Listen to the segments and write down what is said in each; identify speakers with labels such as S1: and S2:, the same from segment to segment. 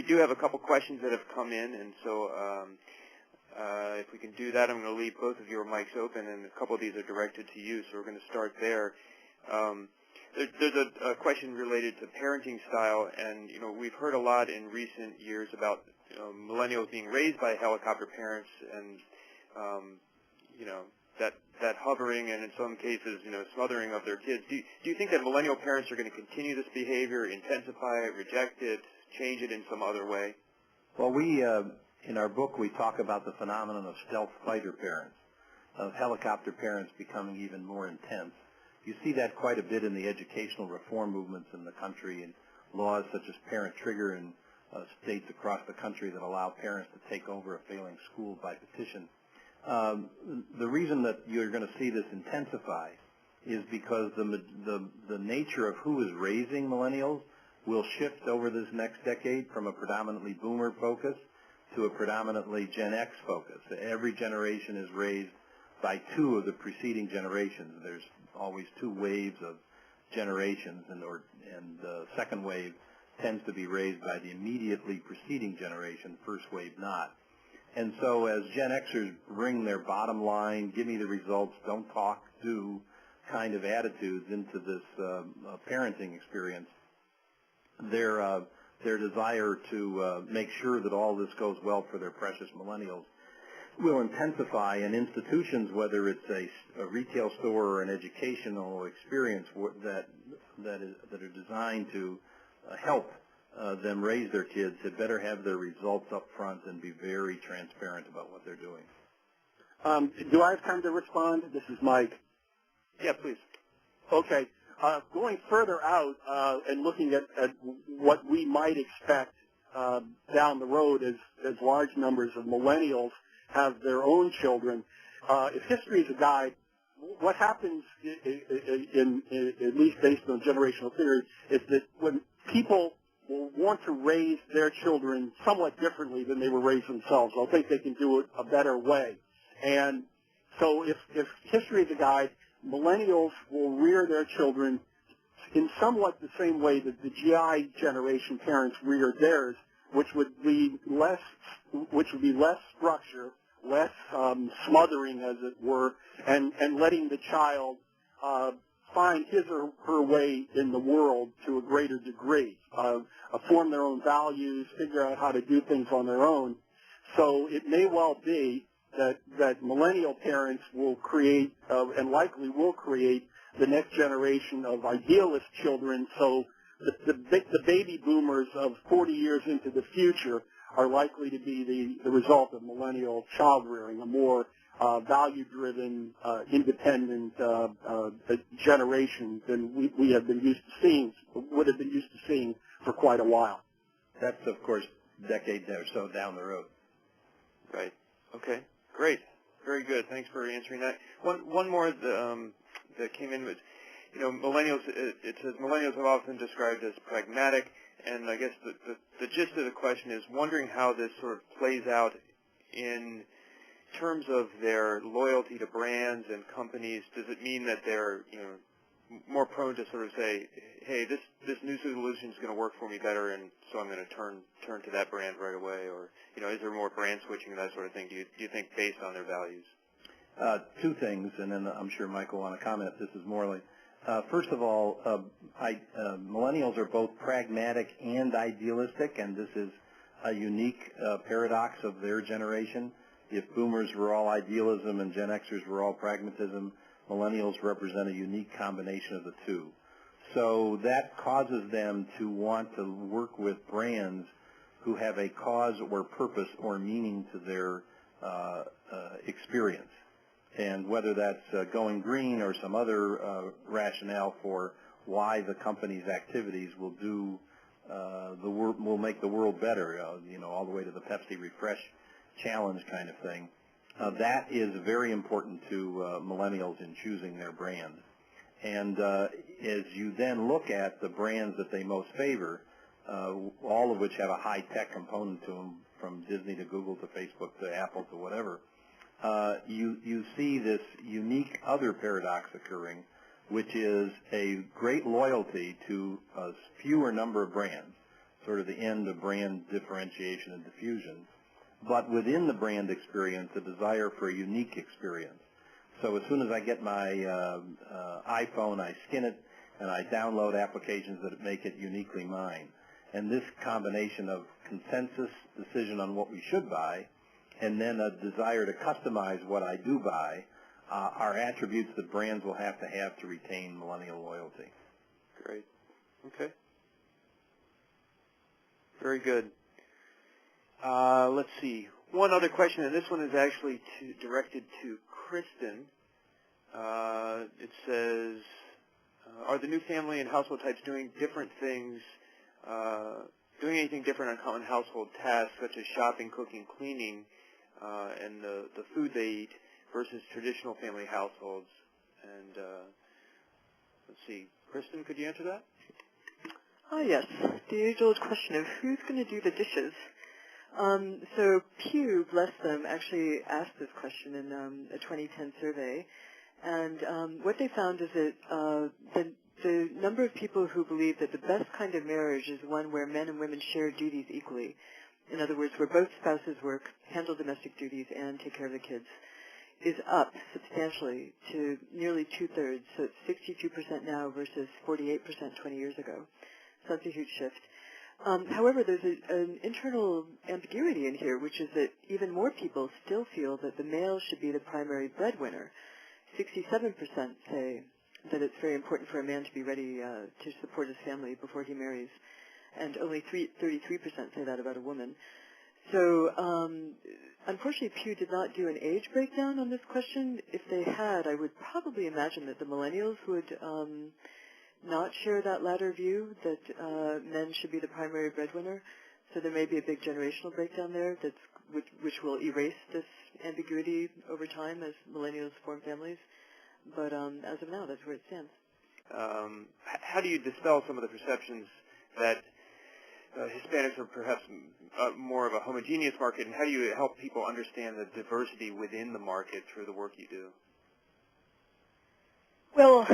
S1: do have a couple questions that have come in, and so if we can do that, I'm going to leave both of your mics open, and a couple of these are directed to you, so we're going to start there. There's a question related to parenting style, and we've heard a lot in recent years about millennials being raised by helicopter parents, and that hovering and in some cases smothering of their kids. Do you think that millennial parents are going to continue this behavior, intensify it, reject it, change it in some other way?
S2: Well, we in our book we talk about the phenomenon of stealth fighter parents, of helicopter parents becoming even more intense. You see that quite a bit in the educational reform movements in the country, and laws such as Parent Trigger in states across the country that allow parents to take over a failing school by petition. The reason that you're going to see this intensify is because the nature of who is raising millennials will shift over this next decade from a predominantly boomer focus to a predominantly Gen X focus. Every generation is raised by two of the preceding generations. There's always two waves of generations, and the second wave tends to be raised by the immediately preceding generation, first wave not. And so as Gen Xers bring their bottom line, give me the results, don't talk, do kind of attitudes into this parenting experience, their desire to make sure that all this goes well for their precious millennials will intensify, and institutions, whether it's a retail store or an educational experience that are designed to help them raise their kids, had better have their results up front and be very transparent about what they're doing.
S3: Do I have time to respond? This is Mike.
S1: Yeah, please.
S3: Okay. Going further out and looking at what we might expect down the road as large numbers of millennials have their own children, if history is a guide, what happens, at least based on generational theory, is that when people will want to raise their children somewhat differently than they were raised themselves, they'll think they can do it a better way. And so if history is a guide, millennials will rear their children in somewhat the same way that the GI generation parents reared theirs, which would be less structure, less smothering, as it were, and letting the child find his or her way in the world to a greater degree, form their own values, figure out how to do things on their own. So it may well be that millennial parents will create, and likely will create, the next generation of idealist children. So the baby boomers of 40 years into the future are likely to be the result of millennial child rearing, a more value-driven, independent generation than we have been used to seeing, would have been used to seeing for quite a while.
S2: That's, of course, decades or so down the road.
S1: Right. Okay. Great. Very good. Thanks for answering that. One more that came in was, millennials. It says millennials have often described as pragmatic, and I guess the gist of the question is wondering how this sort of plays out in terms of their loyalty to brands and companies. Does it mean that they're more prone to sort of say, hey, this new solution is going to work for me better, and so I'm going to turn to that brand right away? Or is there more brand switching and that sort of thing? Do you think based on their values?
S2: Two things, and then I'm sure Mike will want to comment if this is Morley. First of all, millennials are both pragmatic and idealistic, and this is a unique paradox of their generation. If boomers were all idealism and Gen Xers were all pragmatism, millennials represent a unique combination of the two. So that causes them to want to work with brands who have a cause or purpose or meaning to their experience. And whether that's going green or some other rationale for why the company's activities will do will make the world better, all the way to the Pepsi Refresh Challenge kind of thing. That is very important to millennials in choosing their brand. And as you then look at the brands that they most favor, all of which have a high-tech component to them, from Disney to Google to Facebook to Apple to whatever, you see this unique other paradox occurring, which is a great loyalty to a fewer number of brands. sort of the end of brand differentiation and diffusion. But within the brand experience, a desire for a unique experience. So as soon as I get my iPhone, I skin it, and I download applications that make it uniquely mine. And this combination of consensus decision on what we should buy, and then a desire to customize what I do buy, are attributes that brands will have to retain millennial loyalty.
S1: Great. Okay. Very good. Let's see. One other question, and this one is actually directed to Kristen. It says, are the new family and household types doing different things, doing anything different on common household tasks such as shopping, cooking, cleaning, and the food they eat versus traditional family households? And let's see. Kristen, could you answer that?
S4: Oh, yes. The age-old question of who's going to do the dishes. So Pew, bless them, actually asked this question in a 2010 survey. And what they found is that the number of people who believe that the best kind of marriage is one where men and women share duties equally. In other words, where both spouses work, handle domestic duties, and take care of the kids, is up substantially to nearly two-thirds. So it's 62% now versus 48% 20 years ago. So that's a huge shift. However, there's an internal ambiguity in here, which is that even more people still feel that the male should be the primary breadwinner. 67% say that it's very important for a man to be ready to support his family before he marries, and only 33% say that about a woman. So, unfortunately, Pew did not do an age breakdown on this question. If they had, I would probably imagine that the millennials would not share that latter view, that men should be the primary breadwinner. So there may be a big generational breakdown there which will erase this ambiguity over time as millennials form families. But as of now, that's where it stands.
S1: How do you dispel some of the perceptions that Hispanics are perhaps more of a homogeneous market, and how do you help people understand the diversity within the market through the work you do?
S5: Well,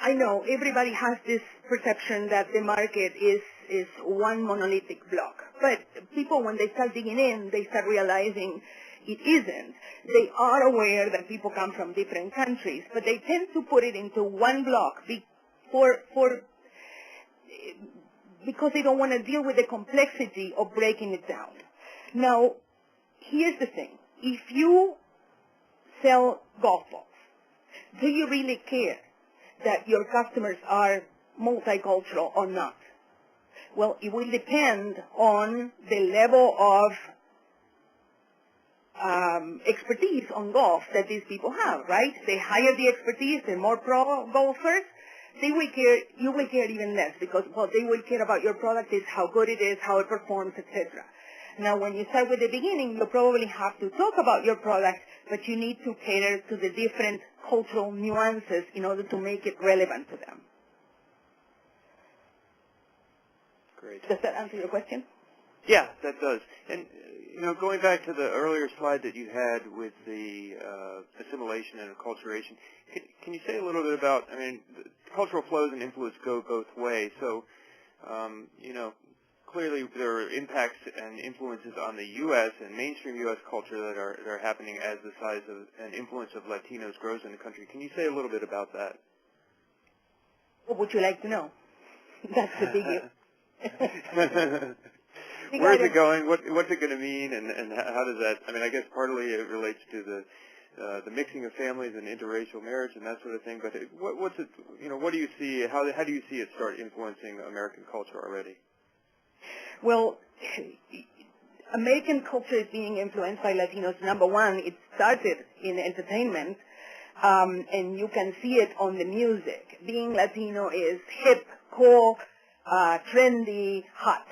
S5: I know everybody has this perception that the market is one monolithic block. But people, when they start digging in, they start realizing it isn't. They are aware that people come from different countries, but they tend to put it into one block because they don't want to deal with the complexity of breaking it down. Now, here's the thing. If you sell golf balls, do you really care that your customers are multicultural or not? Well, it will depend on the level of expertise on golf that these people have, right? The higher the expertise, the more pro golfers, you will care even less, because what they will care about your product is how good it is, how it performs, etc. Now, when you start with the beginning, you probably have to talk about your product, but you need to cater to the different cultural nuances in order to make it relevant to them.
S1: Great.
S5: Does that answer your question?
S1: Yeah, that does. And going back to the earlier slide that you had with the assimilation and acculturation, can you say a little bit about? I mean, cultural flows and influence go both ways. So, clearly there are impacts and influences on the U.S. and mainstream U.S. culture that are happening as the size of and influence of Latinos grows in the country. Can you say a little bit about that?
S5: What would you like to know? That's the biggie.
S1: Where's it going? What's it going to mean? And how does that? I mean, I guess partly it relates to the mixing of families and interracial marriage and that sort of thing. But what's it? What do you see? How do you see it start influencing American culture already?
S5: Well, American culture is being influenced by Latinos. Number one, it started in entertainment, and you can see it on the music. Being Latino is hip, cool, trendy, hot.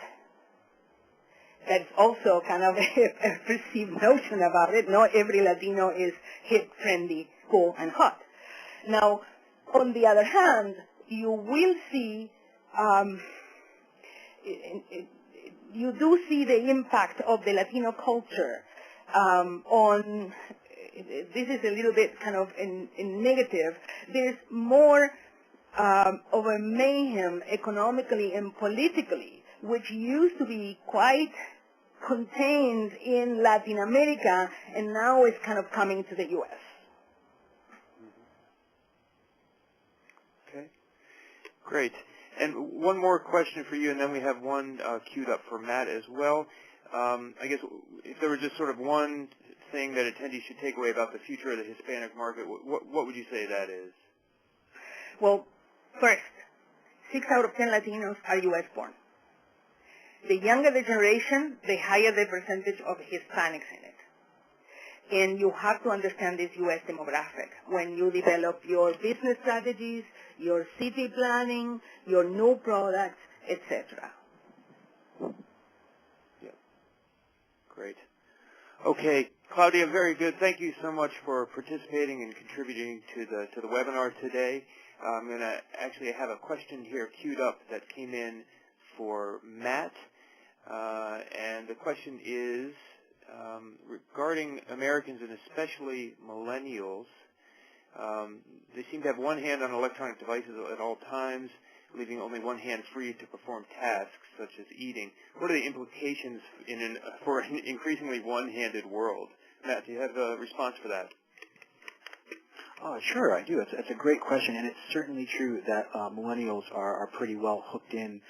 S5: That's also kind of a perceived notion about it. Not every Latino is hip, trendy, cool, and hot. Now, on the other hand, you will see, you do see the impact of the Latino culture on, this is a little bit kind of in negative. There's more of a mayhem economically and politically which used to be quite contained in Latin America and now is kind of coming to the U.S.
S1: Okay, great. And one more question for you, and then we have one queued up for Matt as well. I guess if there was just sort of one thing that attendees should take away about the future of the Hispanic market, what would you say that is?
S5: Well, first, 6 out of 10 Latinos are U.S. born. The younger the generation, the higher the percentage of Hispanics in it. And you have to understand this U.S. demographic when you develop your business strategies, your city planning, your new products, etc.
S1: Yeah. Great. Okay, Claudia, very good. Thank you so much for participating and contributing to the webinar today. I'm going to actually have a question here queued up that came in for Matt, and the question is regarding Americans and especially millennials. They seem to have one hand on electronic devices at all times, leaving only one hand free to perform tasks such as eating. What are the implications for an increasingly one-handed world? Matt, do you have a response for that?
S6: Sure, I do. It's a great question, and it's certainly true that millennials are pretty well hooked in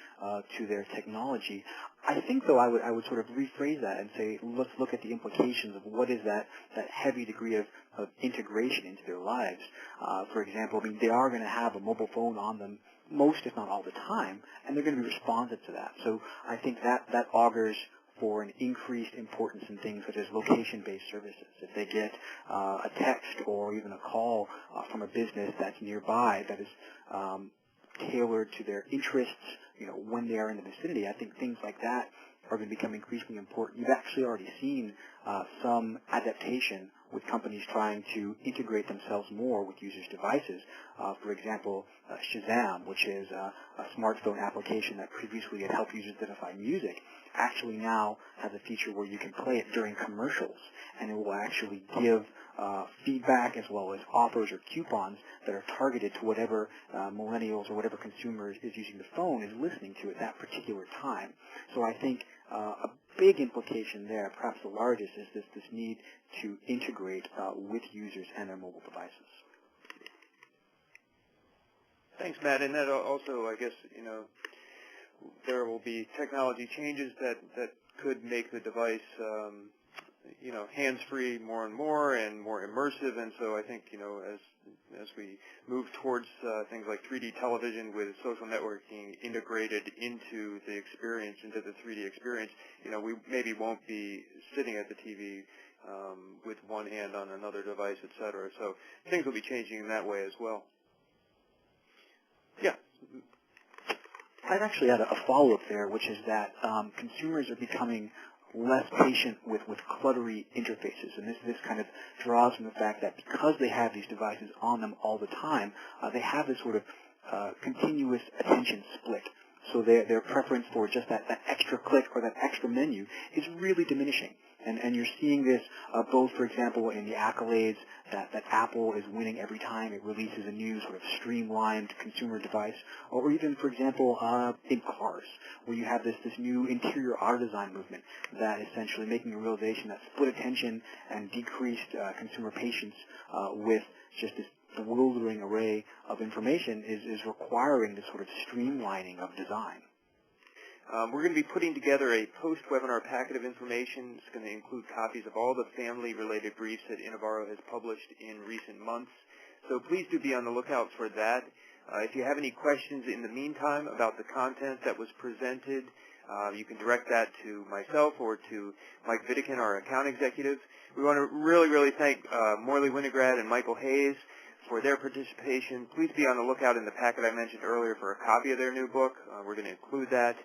S6: to their technology. I think, though, I would sort of rephrase that and say, let's look at the implications of what is that heavy degree of integration into their lives. For example, I mean, they are going to have a mobile phone on them most, if not all the time, and they're going to be responsive to that. So I think that augurs for an increased importance in things such as location-based services. If they get a text or even a call from a business that's nearby that is tailored to their interests, when they are in the vicinity, I think things like that are going to become increasingly important. You've actually already seen some adaptation with companies trying to integrate themselves more with users' devices. For example, Shazam, which is a smartphone application that previously had helped users identify music, actually now has a feature where you can play it during commercials, and it will actually give feedback as well as offers or coupons that are targeted to whatever millennials or whatever consumer is using the phone is listening to at that particular time. So I think a big implication there, perhaps the largest, is this need to integrate with users and their mobile devices.
S1: Thanks, Matt. And that also, I guess, there will be technology changes that could make the device, hands-free more and more immersive. And so I think, as we move towards things like 3D television with social networking integrated into the experience, into the 3D experience, we maybe won't be sitting at the TV with one hand on another device, et cetera. So things will be changing in that way as well. Yeah.
S6: I'd actually add a follow-up there, which is that consumers are becoming less patient with cluttery interfaces. And this kind of draws from the fact that because they have these devices on them all the time, they have this sort of continuous attention split. So their preference for just that extra click or that extra menu is really diminishing. And you're seeing this both, for example, in the accolades that Apple is winning every time it releases a new sort of streamlined consumer device, or even, for example, in cars, where you have this new interior auto design movement that essentially making a realization that split attention and decreased consumer patience with just this bewildering array of information is requiring this sort of streamlining of design.
S1: We're going to be putting together a post-webinar packet of information. It's going to include copies of all the family-related briefs that Innovaro has published in recent months. So please do be on the lookout for that. If you have any questions in the meantime about the content that was presented, you can direct that to myself or to Mike Vidican, our account executive. We want to really thank Morley Winograd and Michael Hayes for their participation. Please be on the lookout in the packet I mentioned earlier for a copy of their new book. We're going to include that.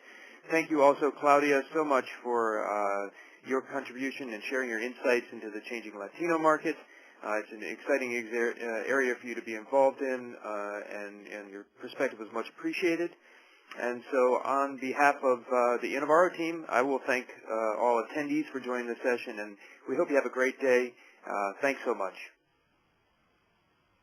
S1: Thank you also, Claudia, so much for your contribution and sharing your insights into the changing Latino market. It's an exciting area for you to be involved in, and your perspective was much appreciated. And so on behalf of the Innovaro team, I will thank all attendees for joining the session, and we hope you have a great day. Thanks so much.